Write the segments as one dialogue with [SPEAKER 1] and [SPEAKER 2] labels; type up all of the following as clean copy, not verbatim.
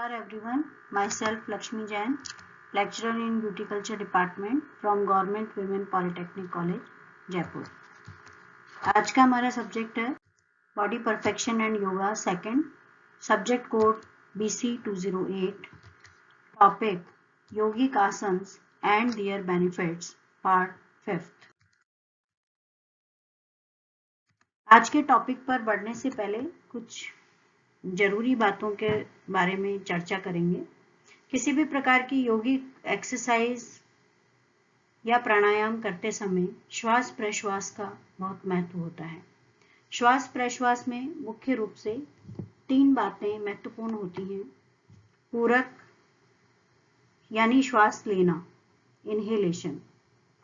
[SPEAKER 1] Namaskar everyone, myself Lakshmi Jain, lecturer in Beauty Culture Department from Government Women Polytechnic College, Jaipur. आज का हमारा subject है body perfection and yoga second, subject code BC 208, topic yogic आसन्स and their benefits, part 5। आज के topic पर बढ़ने से पहले कुछ जरूरी बातों के बारे में चर्चा करेंगे। किसी भी प्रकार की योगिक एक्सरसाइज या प्राणायाम करते समय श्वास प्रश्वास का बहुत महत्व होता है। श्वास प्रश्वास में मुख्य रूप से 3 बातें महत्वपूर्ण होती हैं। पूरक यानी श्वास लेना, इनहेलेशन,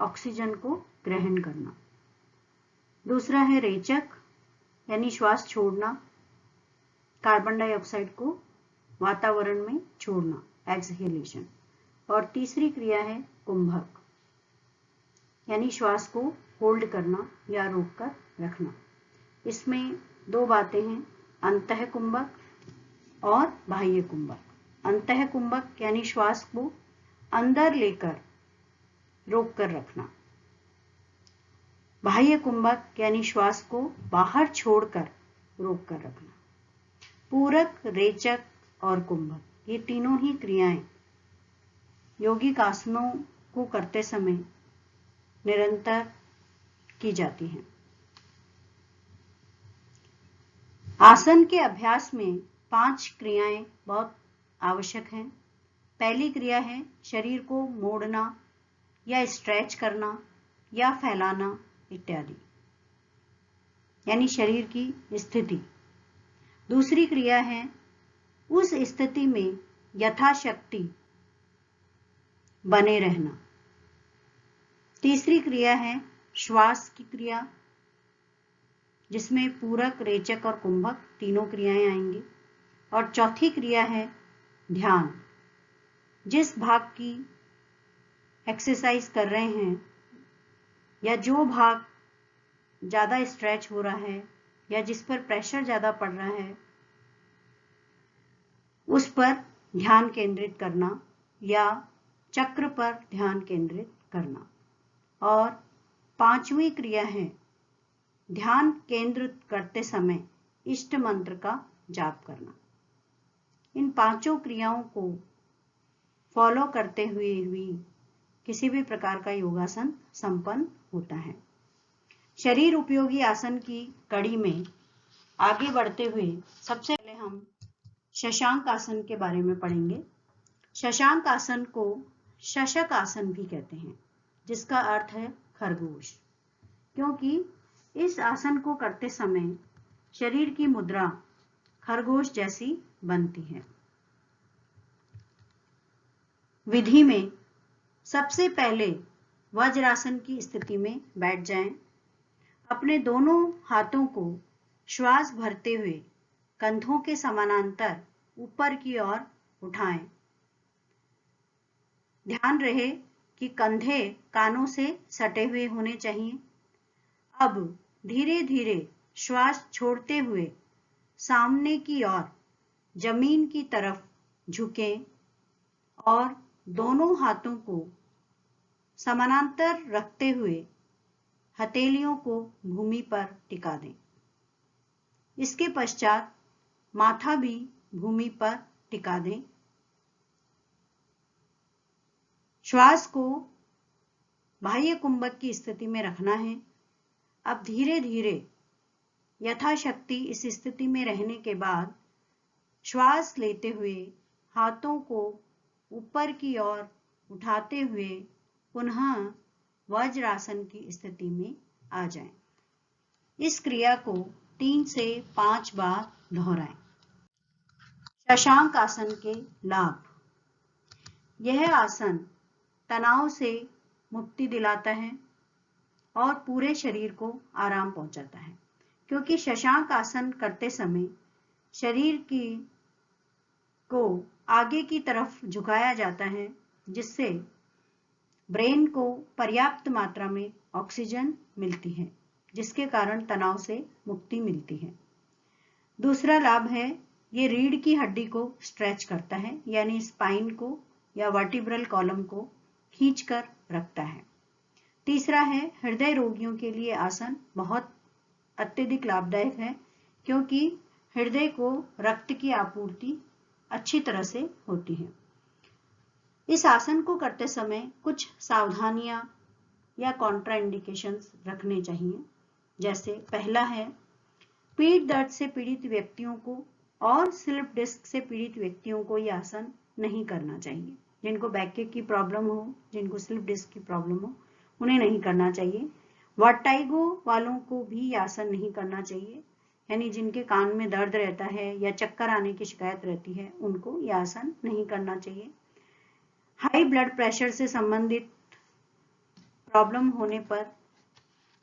[SPEAKER 1] ऑक्सीजन को ग्रहण करना। दूसरा है रेचक यानी श्वास छोड़ना, कार्बन डाइऑक्साइड को वातावरण में छोड़ना, एक्सहेलेशन। और तीसरी क्रिया है कुंभक यानी श्वास को होल्ड करना या रोक कर रखना। इसमें 2 बातें हैं, अंतः कुंभक और बाह्य कुंभक। अंतः कुंभक यानी श्वास को अंदर लेकर रोक कर रखना। बाह्य कुंभक यानी श्वास को बाहर छोड़कर रोक कर रखना। पूरक, रेचक और कुंभक, ये तीनों ही क्रियाएं योगिक आसनों को करते समय निरंतर की जाती हैं। आसन के अभ्यास में 5 क्रियाएं बहुत आवश्यक हैं। पहली क्रिया है शरीर को मोड़ना या स्ट्रेच करना या फैलाना इत्यादि, यानी शरीर की स्थिति। दूसरी क्रिया है उस स्थिति में यथाशक्ति बने रहना। तीसरी क्रिया है श्वास की क्रिया, जिसमें पूरक, रेचक और कुंभक तीनों क्रियाएं आएंगी। और चौथी क्रिया है ध्यान। जिस भाग की एक्सरसाइज कर रहे हैं या जो भाग ज्यादा स्ट्रेच हो रहा है या जिस पर प्रेशर ज्यादा पड़ रहा है, उस पर ध्यान केंद्रित करना या चक्र पर ध्यान केंद्रित करना। और 5वीं क्रिया है ध्यान केंद्रित करते समय इष्ट मंत्र का जाप करना। इन 5 क्रियाओं को फॉलो करते हुए भी किसी भी प्रकार का योगासन संपन्न होता है। शरीर उपयोगी आसन की कड़ी में आगे बढ़ते हुए सबसे पहले हम शशांक आसन के बारे में पढ़ेंगे। शशांक आसन को शशक आसन भी कहते हैं, जिसका अर्थ है खरगोश, क्योंकि इस आसन को करते समय शरीर की मुद्रा खरगोश जैसी बनती है। विधि में सबसे पहले वज्रासन की स्थिति में बैठ जाएं। अपने दोनों हाथों को श्वास भरते हुए कंधों के समानांतर ऊपर की ओर उठाएं। ध्यान रहे कि कंधे कानों से सटे हुए होने चाहिए। अब धीरे धीरे श्वास छोड़ते हुए सामने की ओर जमीन की तरफ झुकें और दोनों हाथों को समानांतर रखते हुए हथेलियों को भूमि पर टिका दें। इसके पश्चात माथा भी भूमि पर टिका दें। श्वास को बाह्य कुंभक की स्थिति में रखना है। अब धीरे धीरे यथाशक्ति इस स्थिति में रहने के बाद श्वास लेते हुए हाथों को ऊपर की ओर उठाते हुए पुनः वज्रासन की स्थिति में आ जाएं। इस क्रिया को 3 से 5 बार दोहराएं। शशांक आसन के लाभ। यह आसन तनाव से मुक्ति दिलाता है और पूरे शरीर को आराम पहुंचाता है, क्योंकि शशांक आसन करते समय शरीर को आगे की तरफ झुकाया जाता है, जिससे ब्रेन को पर्याप्त मात्रा में ऑक्सीजन मिलती है, जिसके कारण तनाव से मुक्ति मिलती है। दूसरा लाभ है ये रीढ़ की हड्डी को स्ट्रेच करता है, यानी स्पाइन को या वर्टिब्रल कॉलम को खींचकर रखता है। तीसरा है हृदय रोगियों के लिए आसन बहुत अत्यधिक लाभदायक है, क्योंकि हृदय को रक्त की आपूर्ति अच्छी तरह से होती है। इस आसन को करते समय कुछ सावधानियां या कॉन्ट्राइंडिकेशंस रखने चाहिए। जैसे पहला है, पीठ दर्द से पीड़ित व्यक्तियों को और स्लिप डिस्क से पीड़ित व्यक्तियों को यह आसन नहीं करना चाहिए। जिनको बैक की प्रॉब्लम हो, जिनको स्लिप डिस्क की प्रॉब्लम हो, उन्हें नहीं करना चाहिए। वर्टाइगो वालों को भी यह आसन नहीं करना चाहिए, यानी जिनके कान में दर्द रहता है या चक्कर आने की शिकायत रहती है, उनको यह आसन नहीं करना चाहिए। हाई ब्लड प्रेशर से संबंधित प्रॉब्लम होने पर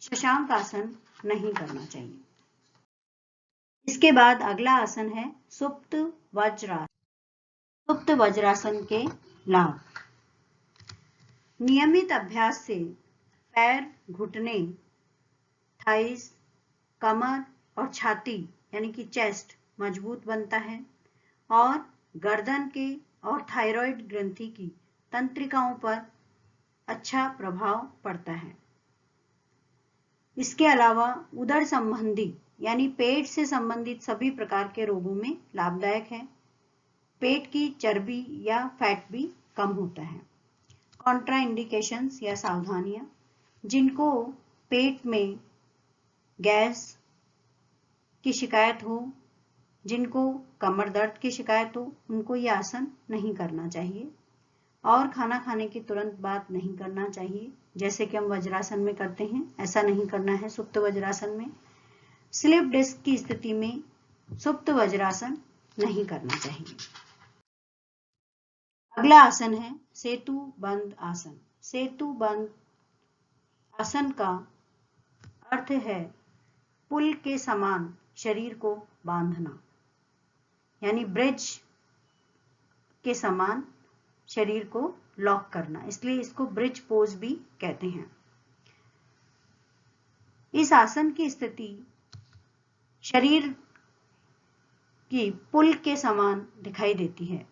[SPEAKER 1] शशांक आसन नहीं करना चाहिए। इसके बाद अगला आसन है सुप्त वज्रासन। सुप्त वज्रासन के लाभ। नियमित अभ्यास से पैर, घुटने, थाइस, कमर और छाती यानी कि चेस्ट मजबूत बनता है और गर्दन के और थायराइड ग्रंथि की तंत्रिकाओं पर अच्छा प्रभाव पड़ता है। इसके अलावा उदर संबंधी यानी पेट से संबंधित सभी प्रकार के रोगों में लाभदायक है। पेट की चर्बी या फैट भी कम होता है। कॉन्ट्राइंडिकेशंस या सावधानियां, जिनको पेट में गैस की शिकायत हो, जिनको कमर दर्द की शिकायत हो, उनको यह आसन नहीं करना चाहिए और खाना खाने के तुरंत बाद नहीं करना चाहिए, जैसे कि हम वज्रासन में करते हैं, ऐसा नहीं करना है सुप्त वज्रासन में। स्लिप डिस्क की स्थिति में सुप्त वज्रासन नहीं करना चाहिए। अगला आसन है सेतु बंद आसन। सेतु बंद आसन का अर्थ है पुल के समान शरीर को बांधना, यानी ब्रिज के समान शरीर को लॉक करना, इसलिए इसको ब्रिज पोज भी कहते हैं। इस आसन की स्थिति शरीर की पुल के समान दिखाई देती है।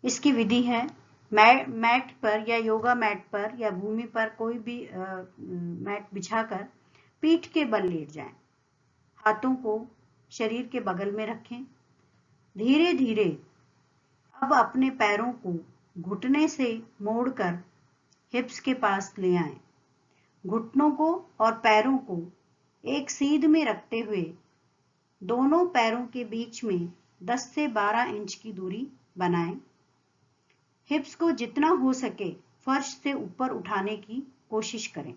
[SPEAKER 1] इसकी विधि है मैट पर या योगा मैट पर या भूमि पर कोई भी मैट बिछाकर पीठ के बल लेट जाएं। हाथों को शरीर के बगल में रखें। धीरे धीरे अब अपने पैरों को घुटने से मोड़कर हिप्स के पास ले आएं। घुटनों को और पैरों को एक सीध में रखते हुए दोनों पैरों के बीच में 10 से 12 इंच की दूरी बनाएं। हिप्स को जितना हो सके फर्श से ऊपर उठाने की कोशिश करें।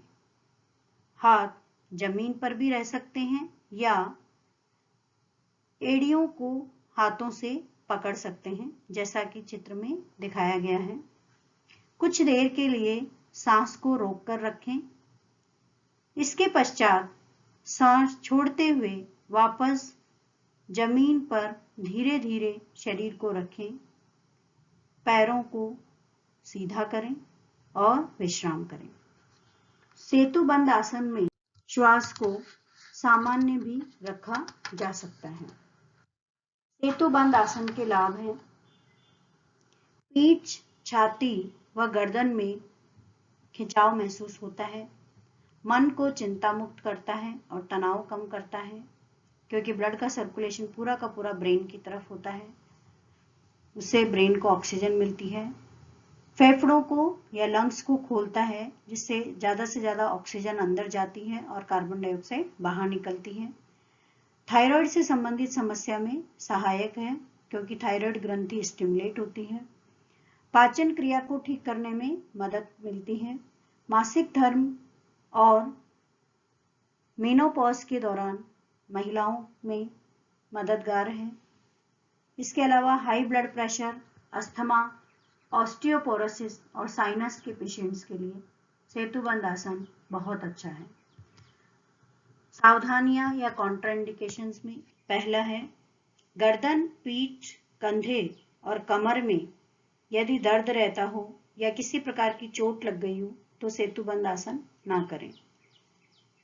[SPEAKER 1] हाथ जमीन पर भी रह सकते हैं या एड़ियों को हाथों से पकड़ सकते हैं, जैसा कि चित्र में दिखाया गया है। कुछ देर के लिए सांस को रोककर रखें। इसके पश्चात सांस छोड़ते हुए वापस जमीन पर धीरे धीरे शरीर को रखें। पैरों को सीधा करें और विश्राम करें। सेतुबंद आसन में श्वास को सामान्य भी रखा जा सकता है। सेतुबंद आसन के लाभ हैं पीठ, छाती व गर्दन में खिंचाव महसूस होता है। मन को चिंता मुक्त करता है और तनाव कम करता है, क्योंकि ब्लड का सर्कुलेशन पूरा का पूरा ब्रेन की तरफ होता है। उससे ब्रेन को ऑक्सीजन मिलती है। फेफड़ों को या लंग्स को खोलता है, जिससे ज़्यादा से ज़्यादा ऑक्सीजन अंदर जाती है और कार्बन डाइऑक्साइड बाहर निकलती है। थायराइड से संबंधित समस्या में सहायक है, क्योंकि थायराइड ग्रंथि स्टिमुलेट होती है। पाचन क्रिया को ठीक करने में मदद मिलती है। मासिक धर्म और मेनोपॉज के दौरान महिलाओं में मददगार है। इसके अलावा high blood pressure, asthma, osteoporosis और साइनस के पेशेंट्स के लिए सेतुबंद आसन बहुत अच्छा है। सावधानियां या कॉन्ट्राइंडिकेशंस में पहला है गर्दन, पीठ, कंधे और कमर में यदि दर्द रहता हो या किसी प्रकार की चोट लग गई हो तो सेतुबंद आसन ना करें।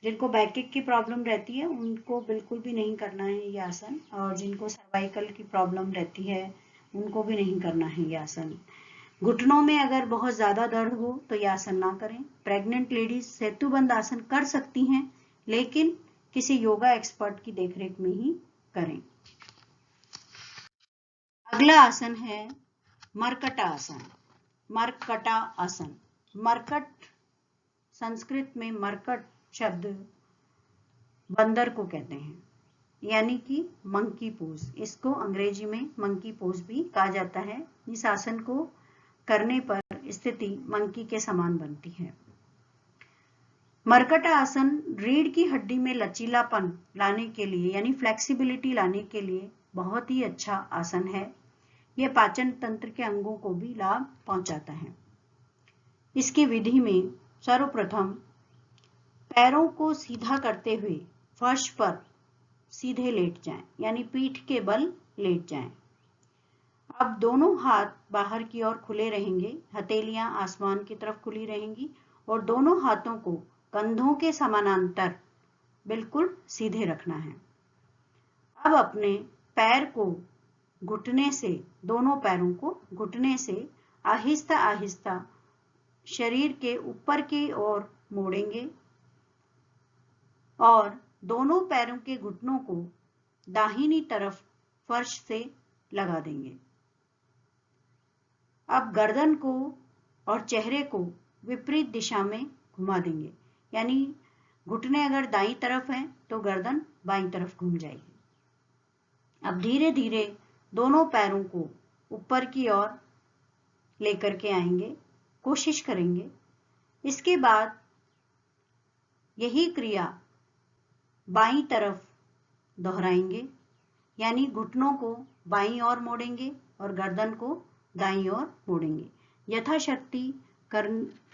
[SPEAKER 1] जिनको बैक की प्रॉब्लम रहती है उनको बिल्कुल भी नहीं करना है ये आसन, और जिनको सर्वाइकल की प्रॉब्लम रहती है उनको भी नहीं करना है ये आसन। घुटनों में अगर बहुत ज़्यादा दर्द हो तो ये आसन ना करें। प्रेग्नेंट लेडीज सेतुबंद आसन कर सकती हैं, लेकिन किसी योगा एक्सपर्ट की देखरेख में ही करें। अगला आसन है मरकटा आसन। मरकटा आसन, मरकट संस्कृत में मरकट शब्द बंदर को कहते हैं, यानी कि मंकी पोज। इसको अंग्रेजी में मंकी पोज भी कहा जाता है। इस आसन को करने पर स्थिति मंकी के समान बनती है। मरकटा आसन रीढ़ की हड्डी में लचीलापन लाने के लिए, यानी फ्लेक्सिबिलिटी लाने के लिए बहुत ही अच्छा आसन है। यह पाचन तंत्र के अंगों को भी लाभ पहुंचाता है। इसकी विधि में सर्वप्रथम पैरों को सीधा करते हुए फर्श पर सीधे लेट जाएं, यानी पीठ के बल लेट जाएं। अब दोनों हाथ बाहर की ओर खुले रहेंगे, हथेलियां आसमान की तरफ खुली रहेंगी और दोनों हाथों को कंधों के समानांतर बिल्कुल सीधे रखना है। अब अपने पैर को घुटने से, दोनों पैरों को घुटने से आहिस्ता आहिस्ता शरीर के ऊपर की ओर मोड़ेंगे और दोनों पैरों के घुटनों को दाहिनी तरफ फर्श से लगा देंगे। अब गर्दन को और चेहरे को विपरीत दिशा में घुमा देंगे, यानी घुटने अगर दाईं तरफ हैं तो गर्दन बाईं तरफ घूम जाएगी। अब धीरे धीरे दोनों पैरों को ऊपर की ओर लेकर के आएंगे, कोशिश करेंगे। इसके बाद यही क्रिया बाईं तरफ दोहराएंगे, यानी घुटनों को बाईं ओर मोड़ेंगे और गर्दन को दाईं ओर मोड़ेंगे। यथाशक्ति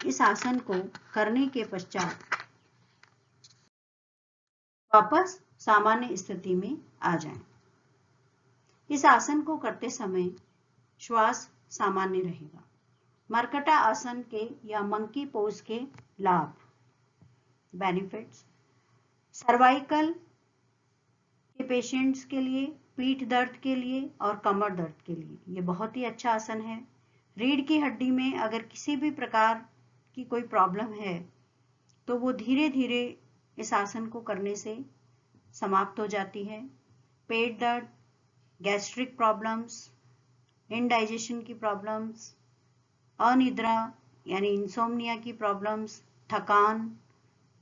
[SPEAKER 1] इस आसन को करने के पश्चात वापस सामान्य स्थिति में आ जाएं। इस आसन को करते समय श्वास सामान्य रहेगा। मरकटा आसन के या मंकी पोज के लाभ, बेनिफिट्स: सर्वाइकल के पेशेंट्स के लिए, पीठ दर्द के लिए और कमर दर्द के लिए ये बहुत ही अच्छा आसन है। रीढ़ की हड्डी में अगर किसी भी प्रकार की कोई प्रॉब्लम है तो वो धीरे धीरे इस आसन को करने से समाप्त हो जाती है। पेट दर्द, गैस्ट्रिक प्रॉब्लम्स, इंडाइजेशन की प्रॉब्लम्स, अनिद्रा यानी इंसोम्निया की प्रॉब्लम्स, थकान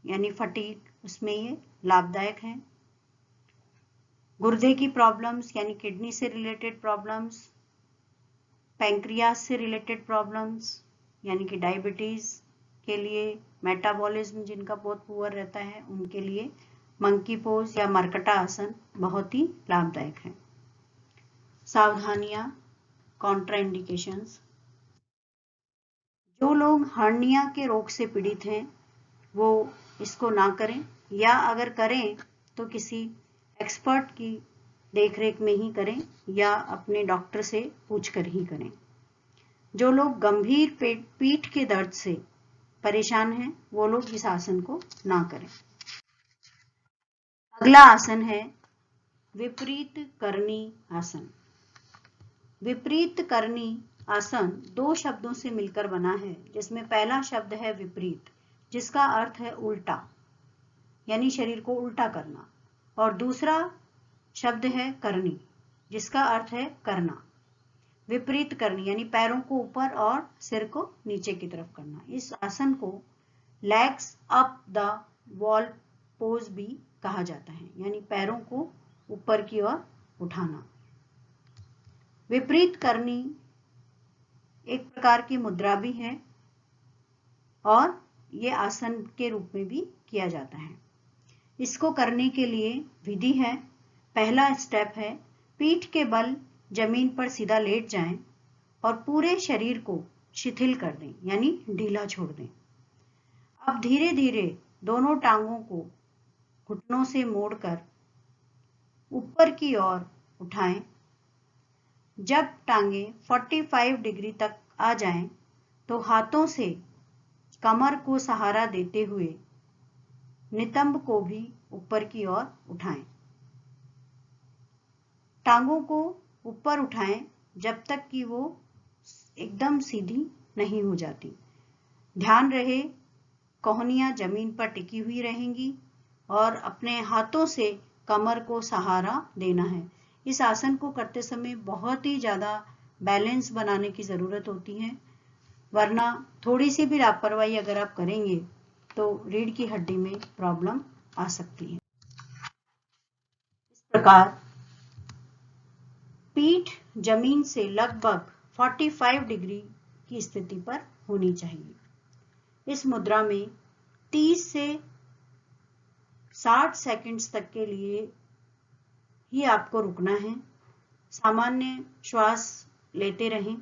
[SPEAKER 1] यानी फटीग, उसमें ये लाभदायक है। गुर्दे की प्रॉब्लम्स यानी किडनी से रिलेटेड प्रॉब्लम्स, पैंक्रियास से रिलेटेड प्रॉब्लम्स यानी कि डायबिटीज के लिए, मेटाबॉलिज्म जिनका बहुत पुअर रहता है उनके लिए मंकी पोज या मरकटा आसन बहुत ही लाभदायक है। सावधानियां, कॉन्ट्राइंडिकेशंस: जो लोग हर्निया के रोग से पीड़ित हैं वो इसको ना करें, या अगर करें तो किसी एक्सपर्ट की देखरेख में ही करें या अपने डॉक्टर से पूछकर ही करें। जो लोग गंभीर पीठ के दर्द से परेशान हैं वो लोग इस आसन को ना करें। अगला आसन है विपरीत करनी आसन। विपरीत करनी आसन दो शब्दों से मिलकर बना है, जिसमें पहला शब्द है विपरीत, जिसका अर्थ है उल्टा, यानी शरीर को उल्टा करना, और दूसरा शब्द है करनी, जिसका अर्थ है करना। विपरीत करनी यानी पैरों को ऊपर और सिर को नीचे की तरफ करना। इस आसन को legs up the wall pose भी कहा जाता है, यानी पैरों को ऊपर की ओर उठाना। विपरीत करनी एक प्रकार की मुद्रा भी है और ये आसन के रूप में भी किया जाता है। इसको करने के लिए विधि है, पहला स्टेप है पीठ के बल जमीन पर सीधा लेट जाएं और पूरे शरीर को शिथिल कर दें, यानी ढीला छोड़ दें। अब धीरे धीरे दोनों टांगों को घुटनों से मोड़कर ऊपर की ओर उठाएं। जब टांगे 45 डिग्री तक आ जाएं तो हाथों से कमर को सहारा देते हुए नितंब को भी ऊपर की ओर उठाएं। टांगों को ऊपर उठाएं जब तक कि वो एकदम सीधी नहीं हो जाती। ध्यान रहे कोहनियां जमीन पर टिकी हुई रहेंगी और अपने हाथों से कमर को सहारा देना है। इस आसन को करते समय बहुत ही ज्यादा बैलेंस बनाने की जरूरत होती है, वरना थोड़ी सी भी लापरवाही अगर आप करेंगे तो रीढ़ की हड्डी में प्रॉब्लम आ सकती है। इस प्रकार पीठ जमीन से लगभग 45 डिग्री की स्थिति पर होनी चाहिए। इस मुद्रा में 30 से 60 सेकंड्स तक के लिए ही आपको रुकना है। सामान्य श्वास लेते रहें।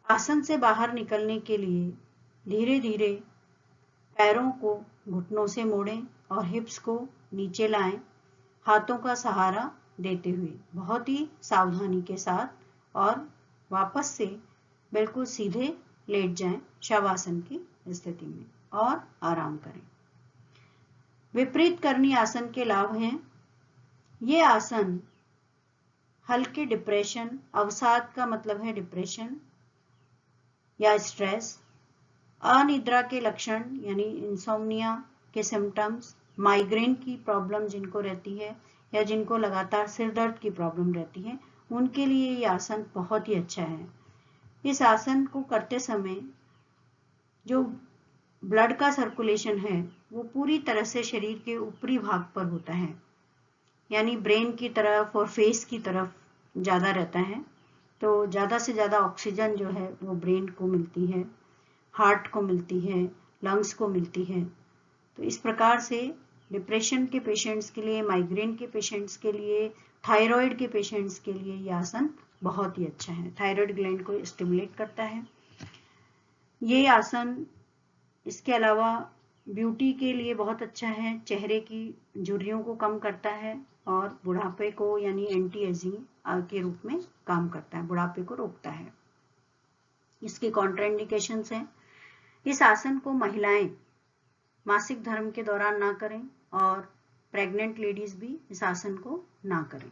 [SPEAKER 1] आसन से बाहर निकलने के लिए धीरे धीरे पैरों को घुटनों से मोड़ें और हिप्स को नीचे लाएं, हाथों का सहारा देते हुए बहुत ही सावधानी के साथ, और वापस से बिल्कुल सीधे लेट जाएं शवासन की स्थिति में और आराम करें। विपरीत करनी आसन के लाभ हैं। ये आसन हल्के डिप्रेशन, अवसाद का मतलब है डिप्रेशन या स्ट्रेस, अनिद्रा के लक्षण यानी इंसोम्निया के सिम्टम्स, माइग्रेन की प्रॉब्लम जिनको रहती है या जिनको लगातार सिर दर्द की प्रॉब्लम रहती है, उनके लिए ये आसन बहुत ही अच्छा है। इस आसन को करते समय जो ब्लड का सर्कुलेशन है वो पूरी तरह से शरीर के ऊपरी भाग पर होता है, यानी ब्रेन की तरफ और फेस की तरफ ज़्यादा रहता है। तो ज़्यादा से ज़्यादा ऑक्सीजन जो है वो ब्रेन को मिलती है, हार्ट को मिलती है, लंग्स को मिलती है। तो इस प्रकार से डिप्रेशन के पेशेंट्स के लिए, माइग्रेन के पेशेंट्स के लिए, थायराइड के पेशेंट्स के लिए ये आसन बहुत ही अच्छा है। थायराइड ग्लैंड को स्टिमुलेट करता है ये आसन। इसके अलावा ब्यूटी के लिए बहुत अच्छा है, चेहरे की झुर्रियों को कम करता है और बुढ़ापे को यानी एंटी एजिंग के रूप में काम करता है, बुढ़ापे को रोकता है। इसके कॉन्ट्राइंडिकेशंस हैं। इस आसन को महिलाएं मासिक धर्म के दौरान ना करें और प्रेग्नेंट लेडीज भी इस आसन को ना करें।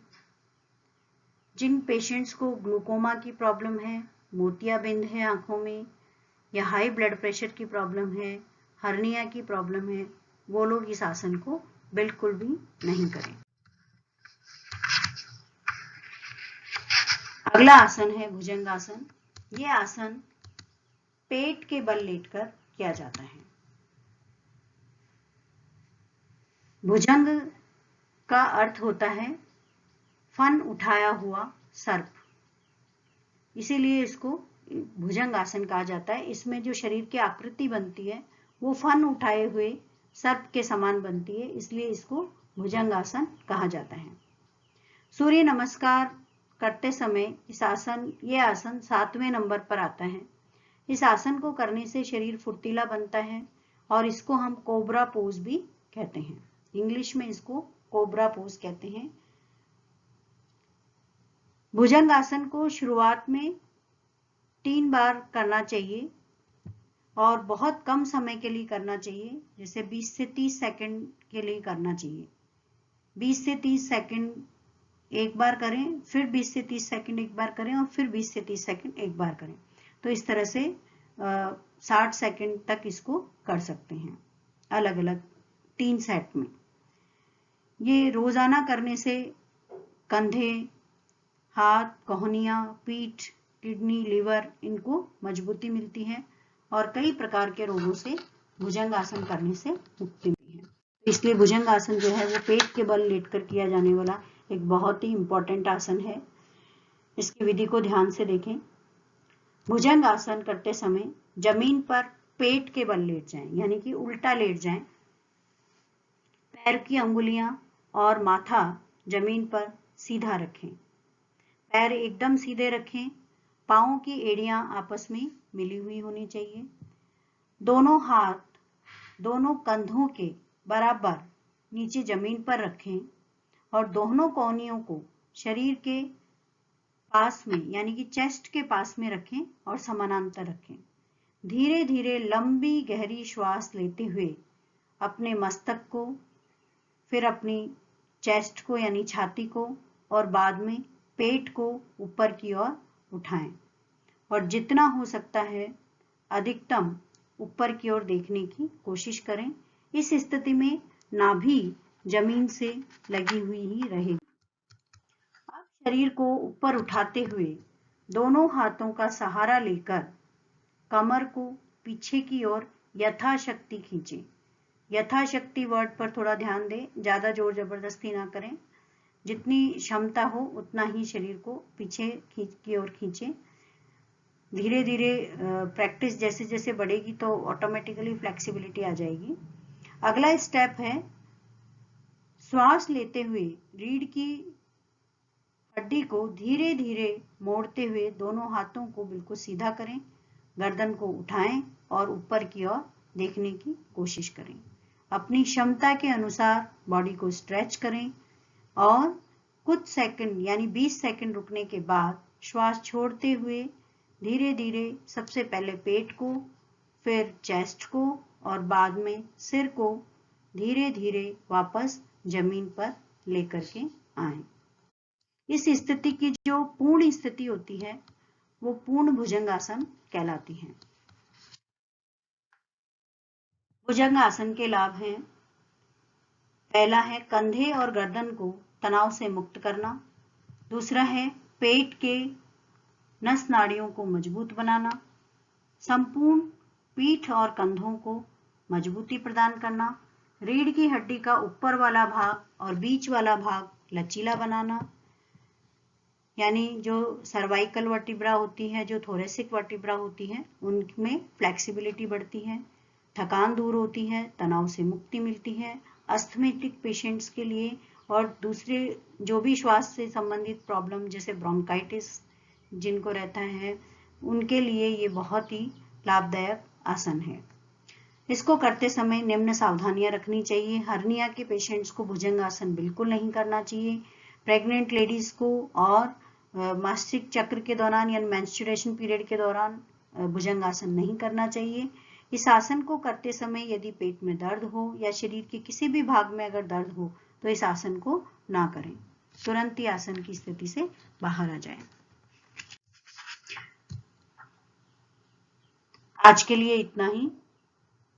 [SPEAKER 1] जिन पेशेंट्स को ग्लूकोमा की प्रॉब्लम है, मोतियाबिंद है आंखों में, या हाई ब्लड प्रेशर की प्रॉब्लम है, हर्निया की प्रॉब्लम है, वो लोग इस आसन को बिल्कुल भी नहीं करें। अगला आसन है भुजंग आसन। ये आसन पेट के बल लेटकर किया जाता है। भुजंग का अर्थ होता है फन उठाया हुआ सर्प, इसीलिए इसको भुजंग आसन कहा जाता है। इसमें जो शरीर की आकृति बनती है वो फन उठाए हुए सर्प के समान बनती है, इसलिए इसको भुजंग आसन कहा जाता है। सूर्य नमस्कार करते समय ये आसन 7वें नंबर पर आता है। इस आसन को करने से शरीर फुर्तीला बनता है और इसको हम कोबरा पोज भी कहते हैं। इंग्लिश में इसको कोबरा पोज कहते हैं। भुजंग आसन को शुरुआत में 3 बार करना चाहिए और बहुत कम समय के लिए करना चाहिए, जैसे 20 से 30 सेकंड के लिए करना चाहिए। 20 से 30 सेकंड एक बार करें, फिर 20 से 30 सेकंड एक बार करें और फिर 20 से 30 सेकंड एक बार करें। तो इस तरह से 60 सेकंड तक इसको कर सकते हैं अलग अलग 3 सेट में। ये रोजाना करने से कंधे, हाथ, कोहनियां, पीठ, किडनी, लिवर इनको मजबूती मिलती है और कई प्रकार के रोगों से भुजंग आसन करने से मुक्ति मिलती है। इसलिए भुजंग आसन जो है वो पेट के बल लेटकर किया जाने वाला एक बहुत ही इंपॉर्टेंट आसन है। इसकी विधि को ध्यान से देखें। भुजंग आसन करते समय जमीन पर पेट के बल लेट जाएं, यानी कि उल्टा लेट जाएं। पैर की अंगुलियां और माथा जमीन पर सीधा रखें। पैर एकदम सीधे रखें। पांवों की एड़ियां आपस में मिली हुई होनी चाहिए। दोनों हाथ दोनों कंधों के बराबर नीचे जमीन पर रखें और दोनों कोहनियों को शरीर के पास में यानी कि चेस्ट के पास में रखें और समानांतर रखें। धीरे धीरे लंबी गहरी श्वास लेते हुए अपने मस्तक को, फिर अपनी चेस्ट को यानी छाती को, और बाद में पेट को ऊपर की ओर उठाएं और जितना हो सकता है अधिकतम ऊपर की ओर देखने की कोशिश करें। इस स्थिति में नाभि जमीन से लगी हुई ही रहेगी। अब शरीर को ऊपर उठाते हुए दोनों हाथों का सहारा लेकर कमर को पीछे की ओर यथाशक्ति खींचें। यथाशक्ति वर्ड पर थोड़ा ध्यान दें, ज्यादा जोर जबरदस्ती ना करें। जितनी क्षमता हो उतना ही शरीर को पीछे की ओर खींचें। धीरे धीरे प्रैक्टिस जैसे जैसे बढ़ेगी तो ऑटोमेटिकली फ्लेक्सिबिलिटी आ जाएगी। अगला स्टेप है श्वास लेते हुए रीढ़ की हड्डी को धीरे धीरे मोड़ते हुए दोनों हाथों को बिल्कुल सीधा करें, गर्दन को उठाएं और ऊपर की ओर देखने की कोशिश करें। अपनी क्षमता के अनुसार बॉडी को स्ट्रेच करें और कुछ सेकंड यानी 20 सेकंड रुकने के बाद श्वास छोड़ते हुए धीरे धीरे सबसे पहले पेट को, फिर चेस्ट को और बाद में सिर को धीरे धीरे वापस जमीन पर लेकर के आएं। इस स्थिति की जो पूर्ण स्थिति होती है वो पूर्ण भुजंगासन कहलाती है। भुजंगासन के लाभ हैं, पहला है कंधे और गर्दन को तनाव से मुक्त करना, दूसरा है पेट के नस नाड़ियों को मजबूत बनाना, संपूर्ण पीठ और कंधों को मजबूती प्रदान करना, रीढ़ की हड्डी का ऊपर वाला भाग और बीच वाला भाग लचीला बनाना, यानी जो सर्वाइकल वर्टिब्रा होती है, जो थोरेसिक वर्टिब्रा होती है, उनमें फ्लेक्सिबिलिटी बढ़ती है, थकान दूर होती है, तनाव से मुक्ति मिलती है। अस्थमेटिक पेशेंट्स के लिए और दूसरे जो भी श्वास से संबंधित प्रॉब्लम जैसे ब्रोंकाइटिस जिनको रहता है, उनके लिए ये बहुत ही लाभदायक आसन है। इसको करते समय निम्न सावधानियां रखनी चाहिए। हर्निया के पेशेंट्स को भुजंगासन बिल्कुल नहीं करना चाहिए। प्रेग्नेंट लेडीज को और मासिक चक्र के दौरान यानी मेंस्ट्रुएशन पीरियड के दौरान भुजंगासन नहीं करना चाहिए। इस आसन को करते समय यदि पेट में दर्द हो या शरीर के किसी भी भाग में अगर दर्द हो तो इस आसन को ना करें, तुरंत ही आसन की स्थिति से बाहर आ जाएं। आज के लिए इतना ही,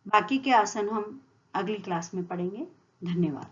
[SPEAKER 1] बाकी के आसन हम अगली क्लास में पढ़ेंगे। धन्यवाद।